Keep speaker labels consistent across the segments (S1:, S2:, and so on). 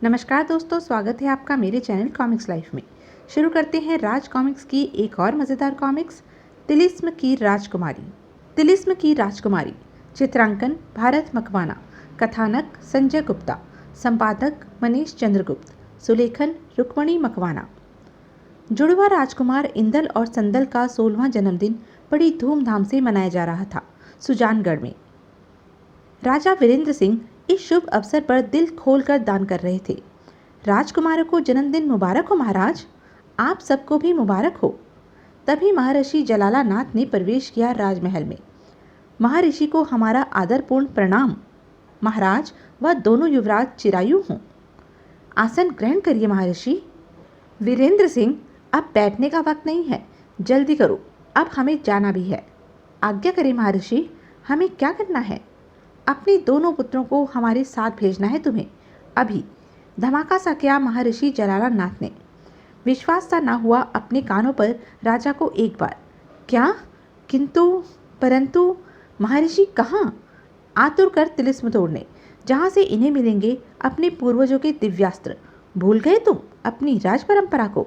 S1: नमस्कार दोस्तों, स्वागत है आपका मेरे चैनल कॉमिक्स लाइफ में। शुरू करते हैं राज कॉमिक्स की एक और मज़ेदार कॉमिक्स, तिलिस्म की राजकुमारी। तिलिस्म की राजकुमारी, चित्रांकन भारत मकवाना, कथानक संजय गुप्ता, संपादक मनीष चंद्रगुप्त, सुलेखन रुक्मणी मकवाना। जुड़वा राजकुमार इंदल और संदल का 16वां जन्मदिन बड़ी धूमधाम से मनाया जा रहा था सुजानगढ़ में। राजा वीरेंद्र सिंह इस शुभ अवसर पर दिल खोलकर दान कर रहे थे। राजकुमारों को जन्मदिन मुबारक हो महाराज, आप सबको भी मुबारक हो। तभी महर्षि जलाला नाथ ने प्रवेश किया राजमहल में। महर्षि को हमारा आदरपूर्ण प्रणाम। महाराज व दोनों युवराज चिरायु हों। आसन ग्रहण करिए महर्षि। वीरेंद्र सिंह, अब बैठने का वक्त नहीं है, जल्दी करो, अब हमें जाना भी है। आज्ञा करें महर्षि, हमें क्या करना है? अपने दोनों पुत्रों को हमारे साथ भेजना है तुम्हें, अभी। धमाका सा किया महर्षि जलाला नाथ ने। विश्वास सा ना हुआ अपने कानों पर राजा को एक बार। क्या? किंतु परंतु महर्षि कहाँ? आतुर कर तिलिस्म तोड़ने, जहाँ से इन्हें मिलेंगे अपने पूर्वजों के दिव्यास्त्र। भूल गए तुम अपनी राज परंपरा को?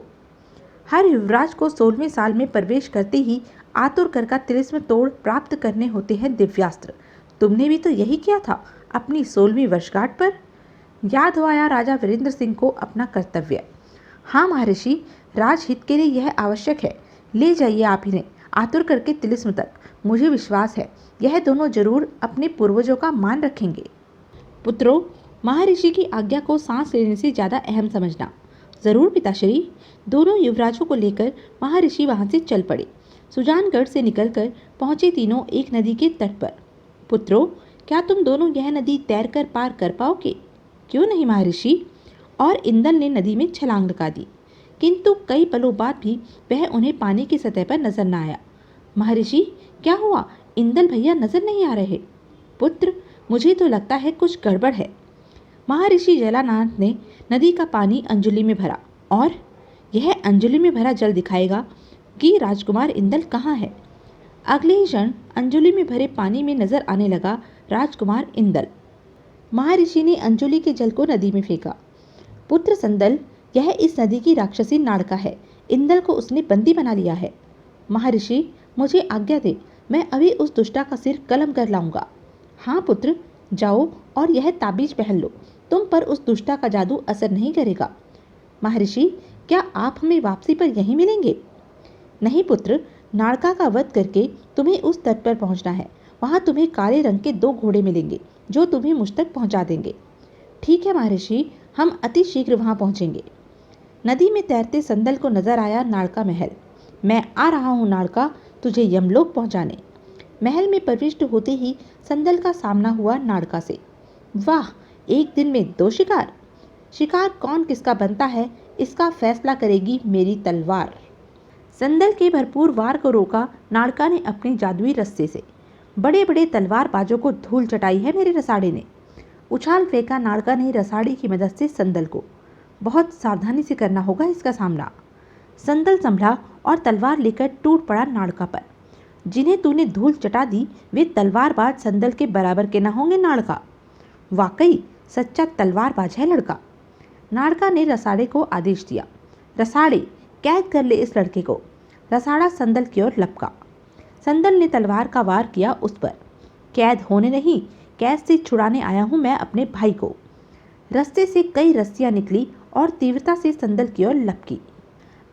S1: हर युवराज को 16वें साल में प्रवेश करते ही आतुर कर का तिलिस्म तोड़ प्राप्त करने होते हैं दिव्यास्त्र। तुमने भी तो यही किया था अपनी 16वीं वर्षगांठ पर। याद हो आया राजा वीरेंद्र सिंह को अपना कर्तव्य। हाँ महर्षि, राजहित के लिए यह आवश्यक है। ले जाइए आप इन्हें आतुर करके तिलिस्म तक। मुझे विश्वास है यह दोनों जरूर अपने पूर्वजों का मान रखेंगे। पुत्रों, महर्षि की आज्ञा को सांस लेने से ज़्यादा अहम समझना। जरूर पिताश्री। दोनों युवराजों को लेकर महर्षि वहां से चल पड़े। सुजानगढ़ से निकलकर पहुंचे तीनों एक नदी के तट पर। पुत्रों, क्या तुम दोनों यह नदी तैरकर पार कर पाओगे? क्यों नहीं महर्षि। और इंदल ने नदी में छलांग लगा दी, किंतु कई पलों बाद भी वह उन्हें पानी की सतह पर नजर न आया। महर्षि, क्या हुआ? इंदल भैया नजर नहीं आ रहे। पुत्र, मुझे तो लगता है कुछ गड़बड़ है। महर्षि जलानाथ ने नदी का पानी अंजलि में भरा और यह अंजलि में भरा जल दिखाएगा कि राजकुमार इंदल कहाँ है। अगले ही क्षण अंजलि में भरे पानी में नजर आने लगा राजकुमार इंदल। महर्षि ने अंजलि के जल को नदी में फेंका। पुत्र संदल, यह इस नदी की राक्षसी नाड़का है। इंदल को उसने बंदी बना लिया है। महर्षि, मुझे आज्ञा दे, मैं अभी उस दुष्टा का सिर कलम कर लाऊंगा। हाँ पुत्र, जाओ और यह ताबीज पहन लो, तुम पर उस दुष्टा का जादू असर नहीं करेगा। महर्षि, क्या आप हमें वापसी पर यहीं मिलेंगे? नहीं पुत्र, नाड़का का वध करके तुम्हें उस तट पर पहुंचना है। वहां तुम्हें काले रंग के 2 घोड़े मिलेंगे जो तुम्हें मुझ तक पहुंचा देंगे। ठीक है महर्षि, हम अति शीघ्र वहां पहुंचेंगे। नदी में तैरते संदल को नजर आया नाड़का महल। मैं आ रहा हूँ नाड़का, तुझे यमलोक पहुंचाने। महल में प्रविष्ट होते ही संदल का सामना हुआ नाड़का से। वाह, एक दिन में 2 शिकार। शिकार कौन किसका बनता है, इसका फैसला करेगी मेरी तलवार। संदल के भरपूर वार को रोका नाड़का ने अपने जादुई रस्से से। बड़े बड़े तलवार बाजों को धूल चटाई है मेरे रसाड़े ने। उछाल फेंका नाड़का ने रसाड़ी की मदद से संदल को। बहुत सावधानी से करना होगा इसका सामना। संदल संभला और तलवार लेकर टूट पड़ा नाड़का पर। जिन्हें तूने धूल चटा दी वे तलवारबाज संदल के बराबर के न होंगे नाड़का। वाकई सच्चा तलवारबाज है लड़का। नाड़का ने रसाड़े को आदेश दिया, रसाड़े कैद कर ले इस लड़के को। रसाड़ा संदल की ओर लपका। संदल ने तलवार का वार किया उस पर। कैद होने नहीं, कैद से छुड़ाने आया हूं मैं अपने भाई को। रस्ते से कई रस्सियां निकली और तीव्रता से संदल की ओर लपकी।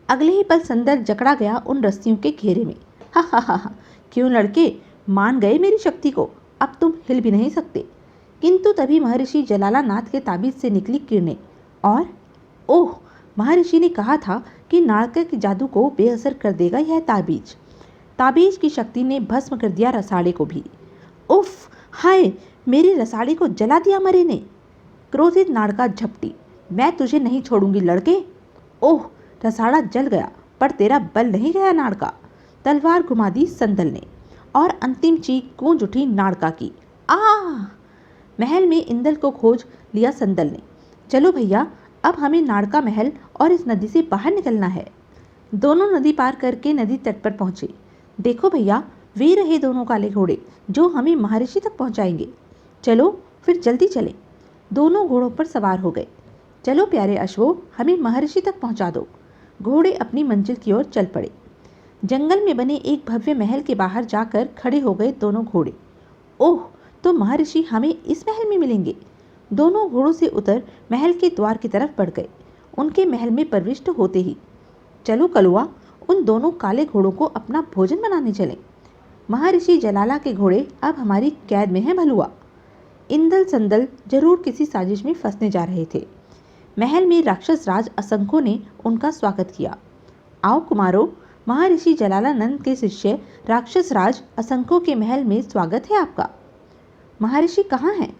S1: अगले ही पल संदल जकड़ा गया उन रस्सियों के घेरे में। हा हा हा हा, क्यों लड़के, मान गए मेरी शक्ति को? अब तुम हिल भी नहीं सकते। किंतु तभी महर्षि जलाला नाथ के ताबीज से निकली किरणें और ओह, महर्षि ने कहा था कि नाड़का के जादू को बेअसर कर देगा यह ताबीज। ताबीज की शक्ति ने भस्म कर दिया रसाड़े को भी। उफ, हाय, मेरे रसाड़े को जला दिया मरे ने। क्रोधित नाड़का झपटी। मैं तुझे नहीं छोड़ूंगी लड़के। ओह, रसाड़ा जल गया, पर तेरा बल नहीं गया नाड़का। तलवार घुमा दी संदल ने और अंतिम चीख गूंज उठी नाड़का की। आ! महल में इंदल को खोज लिया संदल ने। चलो भैया, अब हमें नाड़का महल और इस नदी से बाहर निकलना है। दोनों नदी पार करके नदी तट पर पहुंचे। देखो भैया, वे रहे दोनों काले घोड़े जो हमें महर्षि तक पहुंचाएंगे। चलो फिर जल्दी चलें। दोनों घोड़ों पर सवार हो गए। चलो प्यारे अश्वों, हमें महर्षि तक पहुंचा दो। घोड़े अपनी मंजिल की ओर चल पड़े। जंगल में बने एक भव्य महल के बाहर जाकर खड़े हो गए दोनों घोड़े। ओह, तो महर्षि हमें इस महल में मिलेंगे। दोनों घोड़ों से उतर महल के द्वार की तरफ बढ़ गए। उनके महल में प्रविष्ट होते ही, चलो कलुआ, उन दोनों काले घोड़ों को अपना भोजन बनाने चले। महर्षि जलाला के घोड़े अब हमारी कैद में हैं भलुआ। इंदल संदल जरूर किसी साजिश में फंसने जा रहे थे। महल में राक्षस राज असंख्यों ने उनका स्वागत किया। आओ कुमारों, महर्षि जलालानंद के शिष्य राक्षस राज असंख्यों के महल में स्वागत है आपका। महर्षि कहाँ हैं?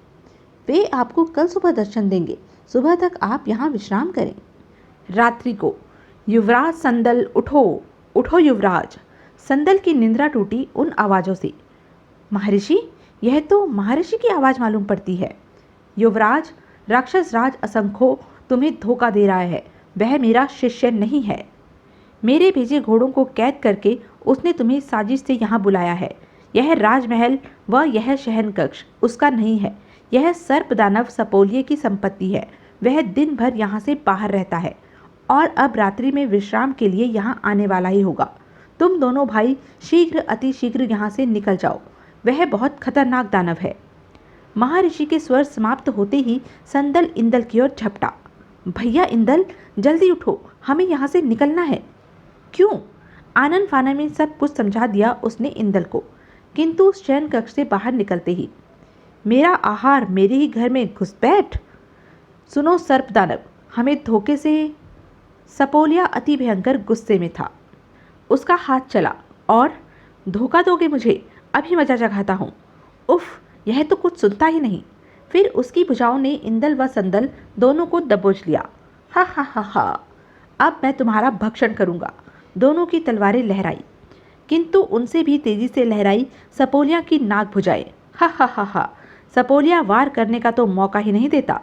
S1: वे आपको कल सुबह दर्शन देंगे। सुबह तक आप यहाँ विश्राम करें। रात्रि को, युवराज संदल, उठो उठो युवराज। संदल की निंद्रा टूटी उन आवाज़ों से। महर्षि, यह तो महर्षि की आवाज़ मालूम पड़ती है। युवराज, राक्षस राज असंख्यो तुम्हें धोखा दे रहा है। वह मेरा शिष्य नहीं है। मेरे भेजे घोड़ों को कैद करके उसने तुम्हें साजिश से यहाँ बुलाया है। यह राजमहल व यह शयन कक्ष उसका नहीं है। यह सर्पदानव सपोलिये की संपत्ति है। वह दिन भर यहाँ से बाहर रहता है और अब रात्रि में विश्राम के लिए यहाँ आने वाला ही होगा। तुम दोनों भाई शीघ्र अति शीघ्र यहाँ से निकल जाओ। वह बहुत खतरनाक दानव है। महर्षि के स्वर समाप्त होते ही संदल इंदल की ओर झपटा। भैया इंदल, जल्दी उठो, हमें यहाँ से निकलना है। क्यों? आनन फानन में सब कुछ समझा दिया उसने इंदल को, किंतु शयन कक्ष से बाहर निकलते ही, मेरा आहार मेरे ही घर में घुसपैठ। सुनो सर्पदानव, हमें धोखे से। सपोलिया अति भयंकर गुस्से में था। उसका हाथ चला और धोखा दोगे मुझे? अभी मजा जगाता हूँ। उफ, यह तो कुछ सुनता ही नहीं। फिर उसकी भुजाओं ने इंदल व संदल दोनों को दबोच लिया। हा हा हा हा, अब मैं तुम्हारा भक्षण करूँगा। दोनों की तलवारें लहराई, किंतु उनसे भी तेजी से लहराई सपोलिया की नाक भुजाएं। हा हा हा हा, सपोलिया वार करने का तो मौका ही नहीं देता।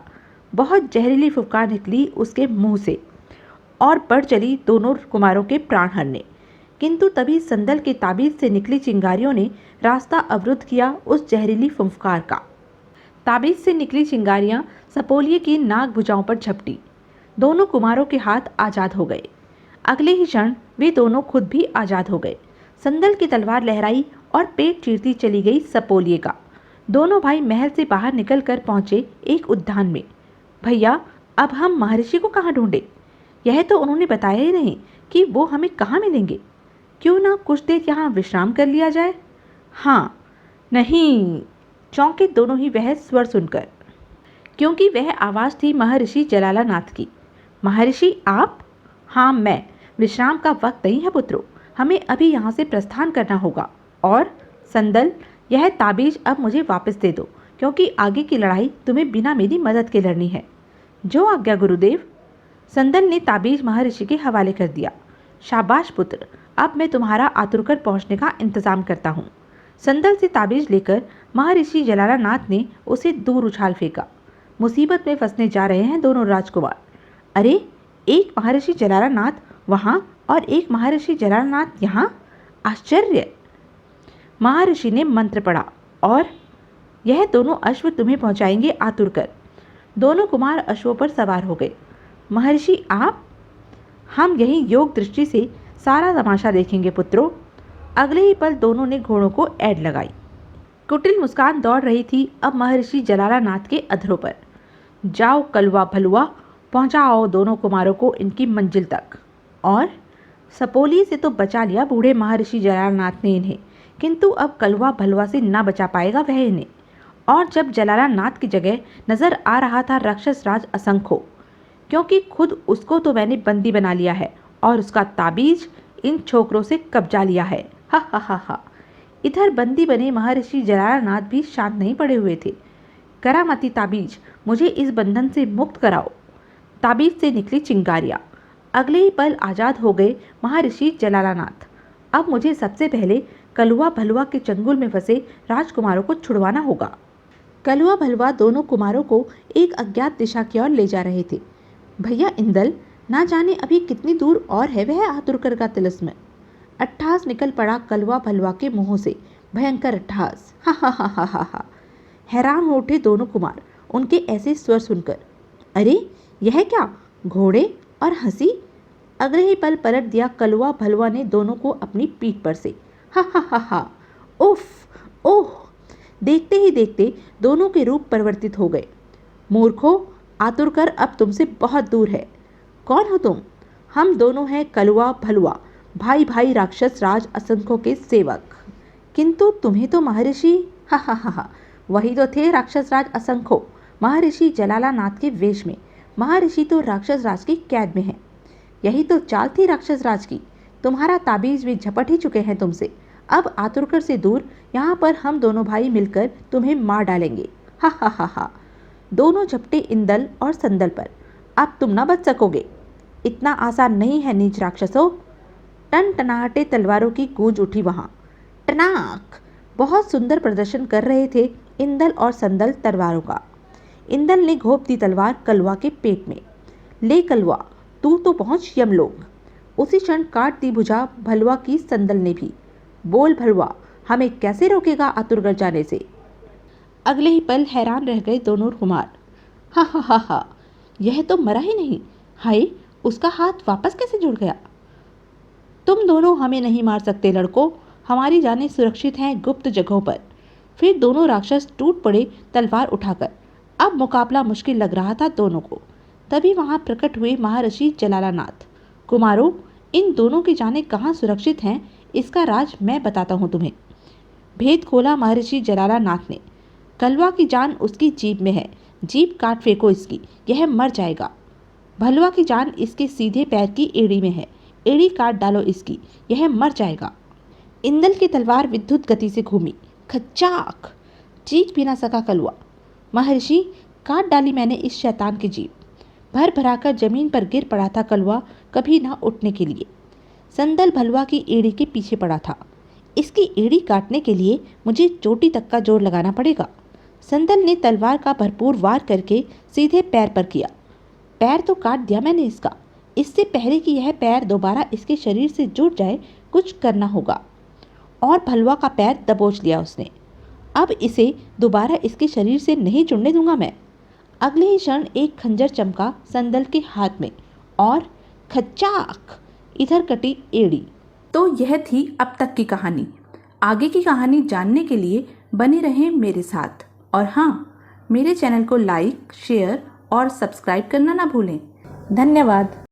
S1: बहुत जहरीली फुफकार निकली उसके मुंह से और बढ़ चली दोनों कुमारों के प्राण हरने। किंतु तभी संदल के ताबीज से निकली चिंगारियों ने रास्ता अवरुद्ध किया उस जहरीली फुफकार का। ताबीज से निकली चिंगारियां सपोलिये की नाक भुजाओं पर झपटी। दोनों कुमारों के हाथ आजाद हो गए। अगले ही क्षण वे दोनों खुद भी आजाद हो गए। संदल की तलवार लहराई और पेट चीरती चली गई सपोलिये का। दोनों भाई महल से बाहर निकल कर पहुंचे एक उद्यान में। भैया, अब हम महर्षि को कहाँ ढूंढे? यह तो उन्होंने बताया ही नहीं कि वो हमें कहाँ मिलेंगे। क्यों ना कुछ देर यहाँ विश्राम कर लिया जाए? हाँ, नहीं, चौंके दोनों ही वह स्वर सुनकर, क्योंकि वह आवाज़ थी महर्षि जलालानाथ की। महर्षि आप? हाँ मैं। विश्राम का वक्त नहीं है पुत्रो, हमें अभी यहाँ से प्रस्थान करना होगा। और संदल, यह ताबीज अब मुझे वापस दे दो, क्योंकि आगे की लड़ाई तुम्हें बिना मेरी मदद के लड़नी है। जो आज्ञा गुरुदेव। संदल ने ताबीज महर्षि के हवाले कर दिया। शाबाश पुत्र, अब मैं तुम्हारा आतुरकर पहुँचने का इंतजाम करता हूँ। संदल से ताबीज लेकर महर्षि जलालानाथ ने उसे दूर उछाल फेंका। मुसीबत में फंसने जा रहे हैं दोनों राजकुमार। अरे, एक महर्षि जलालानाथ वहाँ और एक महर्षि जलालानाथ यहाँ? आश्चर्य! महर्षि ने मंत्र पढ़ा और यह दोनों अश्व तुम्हें पहुँचाएंगे आतुर कर। दोनों कुमार अश्वों पर सवार हो गए। महर्षि आप? हम यही योग दृष्टि से सारा तमाशा देखेंगे पुत्रों। अगले ही पल दोनों ने घोड़ों को ऐड लगाई। कुटिल मुस्कान दौड़ रही थी अब महर्षि जलालानाथ के अधरों पर। जाओ कलुआ भलुआ, पहुंचाओ दोनों कुमारों को इनकी मंजिल तक। और सपोली से तो बचा लिया बूढ़े महर्षि जलालानाथ ने इन्हें, किंतु अब कलुआ भलुआ से ना बचा पाएगा वह इन्हें। और जब जलालानाथ की जगह नजर आ रहा था राक्षस राज असंख्यो, क्योंकि खुद उसको तो मैंने बंदी बना लिया है और उसका ताबीज इन छोकरों से कब्जा लिया है। हा हा हा हा। इधर बंदी बने महर्षि जलालानाथ भी शांत नहीं पड़े हुए थे। करामती ताबीज, मुझे इस बंधन से मुक्त कराओ। ताबीज से निकली चिंगारियां। अगले ही पल आजाद हो गए महर्षि जलालानाथ। अब मुझे सबसे पहले कलुआ भलुआ के चंगुल में फंसे राजकुमारों को छुड़वाना होगा। कलुआ भलुआ दोनों कुमारों को एक अज्ञात दिशा की ओर ले जा रहे थे। भैया इंदल, ना जाने अभी कितनी दूर और है वह आतुरकर का तिलिस्म। अट्ठास निकल पड़ा कलुआ भलुआ के मुंहों से, भयंकर अट्ठास। हा हा हा हा हा हा। हैरान हो उठे दोनों कुमार उनके ऐसे स्वर सुनकर। अरे, यह क्या, घोड़े और हंसी? अगले ही पल पलट दिया कलवा भलवा ने दोनों को अपनी पीठ पर से। हा हा हा हा, उफ ओह! देखते ही देखते दोनों के रूप परिवर्तित हो गए। मूर्खों, आतुरकर अब तुमसे बहुत दूर है। कौन हो तुम? हम दोनों हैं कलवा भलवा, भाई भाई राक्षस राज असंख्यों के सेवक। किंतु तुम्हें तो महर्षि, हा हा हा हा, वही तो थे राक्षस राज असंख्यो, महर्षि जलालानाथ के वेश में। महर्षि तो राक्षस राज की कैद में है। यही तो चाल थी राक्षस राज की। तुम्हारा ताबीज भी झपट ही चुके हैं तुमसे। अब आतुरकर से दूर यहाँ पर हम दोनों भाई मिलकर तुम्हें मार डालेंगे। हा हा हा हा। दोनों झपटे इंदल और संदल पर। अब तुम न बच सकोगे। इतना आसान नहीं है नीच राक्षसों। टन टनाहटे तलवारों की गूंज उठी वहां। टनाक! बहुत सुंदर प्रदर्शन कर रहे थे इंदल और संदल तलवारों का। इंदल ने घोंप दी तलवार कलवा के पेट में। ले कलवा, तू तो पहुंच यमलोक। उसी क्षण काट दी भुजा भलवा की संदल ने भी। बोल भलवा, हमें कैसे रोकेगा आतुरगढ़ जाने से? अगले ही पल हैरान रह गए दोनों कुमार। हा हा हा हा, यह तो मरा ही नहीं। हाय, उसका हाथ वापस कैसे जुड़ गया? तुम दोनों हमें नहीं मार सकते लड़कों, हमारी जानें सुरक्षित हैं गुप्त जगहों पर। फिर दोनों राक्षस टूट पड़े तलवार उठाकर। अब मुकाबला मुश्किल लग रहा था दोनों को। तभी वहां प्रकट हुए महर्षि जलालानाथ। कुमारों, इन दोनों की जानें कहाँ सुरक्षित हैं, इसका राज मैं बताता हूँ तुम्हें। भेद खोला महर्षि जलालानाथ ने। कलवा की जान उसकी जीभ में है, जीभ काट फेंको इसकी, यह मर जाएगा। भलवा की जान इसके सीधे पैर की एड़ी में है, एड़ी काट डालो इसकी, यह मर जाएगा। इंदल की तलवार विद्युत गति से घूमी। खच्चाक! चीख भी ना सका कलवा। महर्षि, काट डाली मैंने इस शैतान की जीभ। भर भराकर जमीन पर गिर पड़ा था कलवा, कभी ना उठने के लिए। संदल भलवा की एड़ी के पीछे पड़ा था। इसकी एड़ी काटने के लिए मुझे चोटी तक का जोर लगाना पड़ेगा। संदल ने तलवार का भरपूर वार करके सीधे पैर पर किया। पैर तो काट दिया मैंने इसका। इससे पहले कि यह पैर दोबारा इसके शरीर से जुड़ जाए, कुछ करना होगा। और भलवा का पैर दबोच लिया उसने। अब इसे दोबारा इसके शरीर से नहीं जुड़ने दूंगा मैं। अगले ही क्षण एक खंजर चमका संदल के हाथ में और खच्चाक! इधर कटी एड़ी। तो यह थी अब तक की कहानी। आगे की कहानी जानने के लिए बने रहें मेरे साथ। और हाँ, मेरे चैनल को लाइक, शेयर और सब्सक्राइब करना ना भूलें। धन्यवाद।